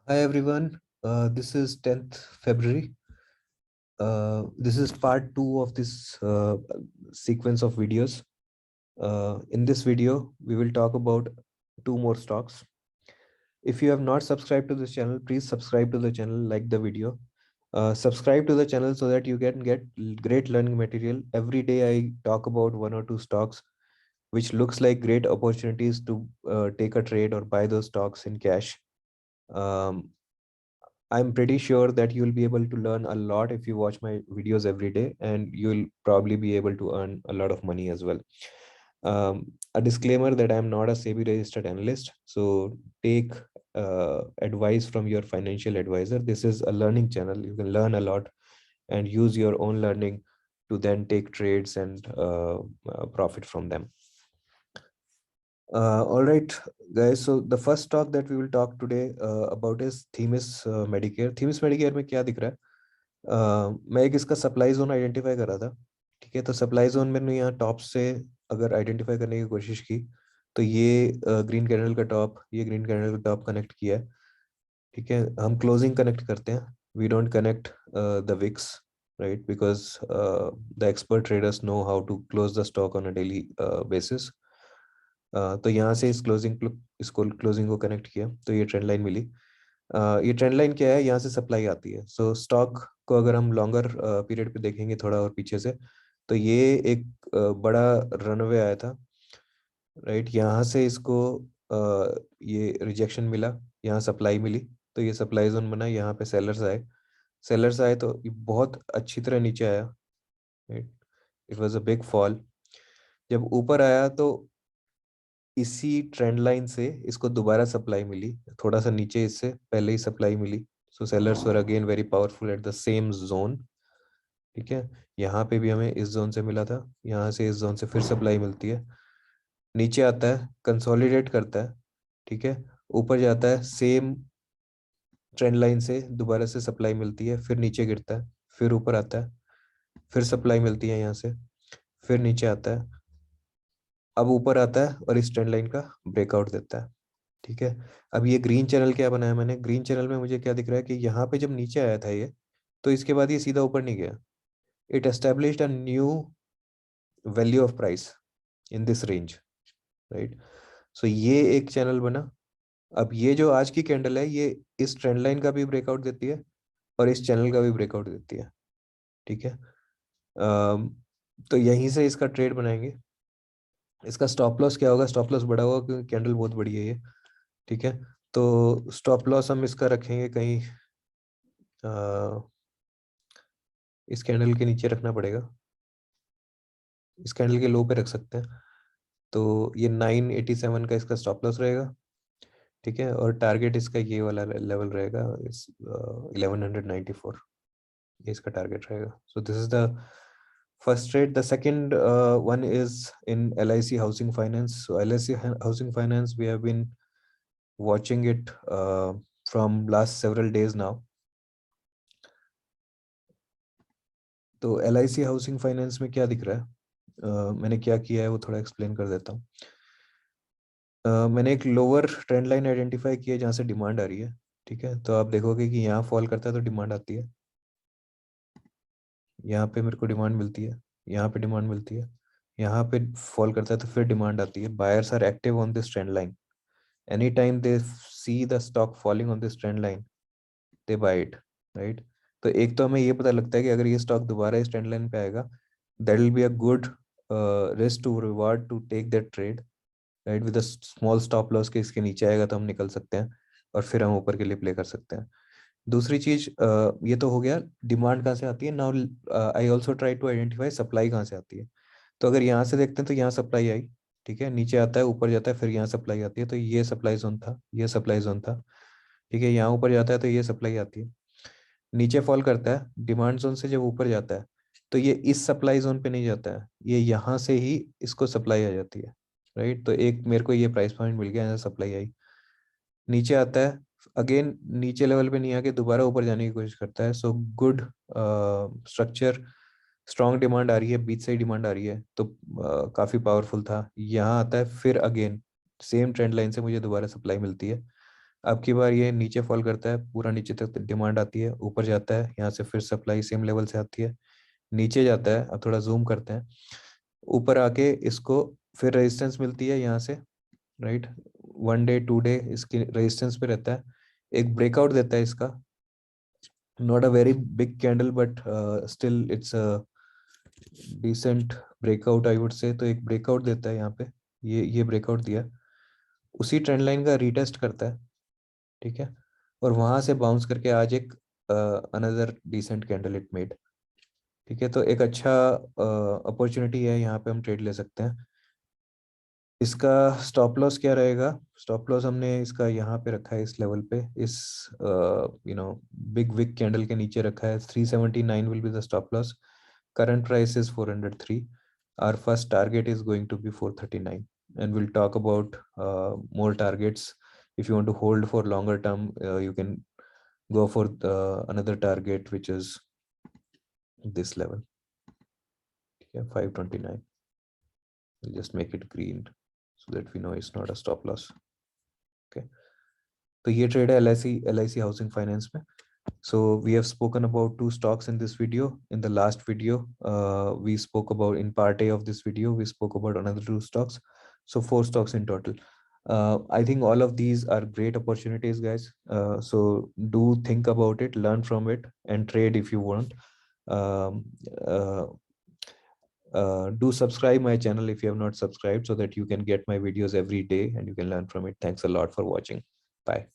Hi everyone, this is 10th February. This is part 2 of this sequence of videos. In this video, we will talk about two more stocks. If you have not subscribed to this channel, please subscribe to the channel, like the video. Subscribe to the channel so that you can get great learning material. Every day I talk about one or two stocks which looks like great opportunities to take a trade or buy those stocks in cash. Um, I'm pretty sure that you'll be able to learn a lot if you watch my videos every day, and you'll probably be able to earn a lot of money as well. A disclaimer that I'm not a SEBI registered analyst, so take advice from your financial advisor. This is a learning channel. You can learn a lot and use your own learning to then take trades and profit from them. All right, guys. So the first stock that we will talk today about is Themis Medicare. Themis Medicare में क्या दिख रहा है? मैं एक इसका supply zone identify कर रहा था। ठीक है, तो सप्लाई जोन मैंने यहाँ टॉप से अगर आइडेंटिफाई करने की कोशिश की तो ये ग्रीन कैंडल का टॉप, ये ग्रीन कैंडल का टॉप कनेक्ट किया है। ठीक है, हम क्लोजिंग कनेक्ट करते हैं, we don't connect the wicks, right, because the expert traders know how to close the stock on a daily basis. तो यहाँ से इसको क्लोजिंग को कनेक्ट किया तो ये ट्रेंड लाइन मिली। ये ट्रेंड लाइन क्या है? यहाँ से सप्लाई आती है। सो स्टॉक को अगर हम लॉन्गर पीरियड पे देखेंगे थोड़ा और पीछे से, तो ये एक बड़ा रनवे आया था, राइट। यहाँ से इसको ये रिजेक्शन मिला, यहाँ सप्लाई मिली, तो ये सप्लाई जोन बना। यहाँ पे सेलर्स आए तो ये बहुत अच्छी तरह नीचे आया, right. It was a big fall. जब ऊपर आया तो इसी ट्रेंड लाइन से इसको दोबारा सप्लाई मिली, थोड़ा सा नीचे इससे पहले ही सप्लाई मिली। So sellers were again very powerful at the same zone. ठीक है, यहाँ पे भी हमें इस जोन से मिला था, यहाँ से इस जोन से फिर सप्लाई मिलती है, नीचे आता है, कंसोलिडेट करता है। ठीक है, ऊपर जाता है, सेम ट्रेंड लाइन से दोबारा से सप्लाई मिलती है, फिर नीचे गिरता है, फिर ऊपर आता है, फिर सप्लाई मिलती है यहाँ से, फिर नीचे आता है, अब ऊपर आता है और इस ट्रेंड लाइन का ब्रेकआउट देता है। ठीक है, अब ये ग्रीन चैनल क्या बनाया मैंने? ग्रीन चैनल में मुझे क्या दिख रहा है कि यहाँ पे जब नीचे आया था ये, तो इसके बाद ये सीधा ऊपर नहीं गया। It established a new value of price in this range, right. So ये एक चैनल बना। अब ये जो आज की कैंडल है, ये इस ट्रेंड लाइन का भी ब्रेकआउट देती है और इस चैनल का भी ब्रेकआउट देती है। ठीक है, तो यहीं से इसका ट्रेड बनाएंगे। इसका स्टॉप लॉस क्या होगा? स्टॉप लॉस बड़ा होगा क्योंकि कैंडल बहुत बड़ी है ये। ठीक है, तो स्टॉप लॉस हम इसका रखेंगे कहीं इस कैंडल के नीचे रखना पड़ेगा, इस कैंडल के लो पे रख सकते हैं। तो ये 987 का इसका स्टॉप लॉस रहेगा। ठीक है, और टारगेट इसका ये वाला लेवल रहेगा, इस 1194, ये इसका टारगेट रहेगा। So this is the first trade. The second one is in LIC Housing Finance. So LIC Housing Finance, we have been watching it from last several days now. तो LIC housing finance में क्या दिख रहा है? मैंने क्या किया है वो थोड़ा एक्सप्लेन कर देता हूँ। मैंने एक लोअर ट्रेंड लाइन आइडेंटिफाई किया जहाँ से डिमांड आ रही है। ठीक है, तो आप देखोगे कि यहाँ फॉल करता है तो डिमांड आती है, यहाँ पे मेरे को डिमांड मिलती है, यहाँ पे डिमांड मिलती है, यहाँ पे फॉल करता है तो फिर डिमांड आती है। Buyers are active on this trend line. Any time they see the stock falling on this trend line, they buy it, right. तो एक तो हमें ये पता लगता है कि अगर ये स्टॉक दोबारा इस ट्रेंड लाइन पे आएगा, that will be a good risk to reward to take that trade, right, with a small stop loss के इसके नीचे आएगा तो हम निकल सकते हैं और फिर हम ऊपर के लिए प्ले कर सकते हैं। दूसरी चीज, ये तो हो गया डिमांड कहाँ से आती है। Now I also try to identify supply कहाँ से आती है। तो अगर यहाँ से देखते हैं तो यहाँ सप्लाई आई, ठीक है, नीचे आता है, ऊपर जाता है, फिर यहाँ सप्लाई आती है, तो ये सप्लाई जोन था, ये सप्लाई जोन था। ठीक है, यहाँ ऊपर जाता है तो ये सप्लाई आती है, नीचे फॉल करता है डिमांड जोन से, जब ऊपर जाता है तो ये इस सप्लाई जोन पे नहीं जाता है, ये यहाँ से ही इसको सप्लाई आ जाती है, राइट। तो एक मेरे को ये प्राइस पॉइंट मिल गया, यहाँ सप्लाई आई, नीचे आता है, अगेन नीचे लेवल पे नहीं आके दोबारा ऊपर जाने की कोशिश करता है। So good structure, strong demand आ रही है, बीच से ही डिमांड आ रही है, तो काफी पावरफुल था। यहाँ आता है, फिर अगेन सेम ट्रेंड लाइन से मुझे दोबारा सप्लाई मिलती है, अब की बार ये नीचे फॉल करता है, पूरा नीचे तक डिमांड आती है, ऊपर जाता है, यहाँ से फिर सप्लाई सेम लेवल से आती है, नीचे जाता है। अब थोड़ा जूम करते हैं, ऊपर आके इसको फिर रेजिस्टेंस मिलती है यहाँ से, राइट। 1 डे 2 डे इसकी रेजिस्टेंस पे रहता है, एक ब्रेकआउट देता है इसका, not a very big candle but still it's a decent breakout I would say. तो एक ब्रेकआउट देता है यहाँ पे, ये ब्रेकआउट दिया, उसी ट्रेंड लाइन का रीटेस्ट करता है, ठीक है, और वहां से बाउंस करके आज एक another decent candle it made, ठीक है। तो एक अच्छा अपॉर्चुनिटी है, यहाँ पे हम ट्रेड ले सकते हैं। इसका स्टॉप लॉस क्या रहेगा? स्टॉप लॉस हमने इसका यहाँ पे रखा है, इस लेवल पे, इस बिग विक कैंडल के नीचे रखा है। 379 will be the stop loss. current price is 403. Our first target is going to be 439, and we'll talk about more targets. If you want to hold for longer term, you can go for another target, which is this level. Yeah, 529. We'll just make it green so that we know it's not a stop loss. Okay. तो ये trade है LIC housing finance में. So we have spoken about 2 stocks in this video. In the last video, we spoke about, in part A of this video, we spoke about another 2 stocks. So 4 stocks in total. I think all of these are great opportunities, guys. So do think about it, learn from it, and trade if you want. Um, uh, do subscribe my channel if you have not subscribed, so that you can get my videos every day and you can learn from it. Thanks a lot for watching. Bye.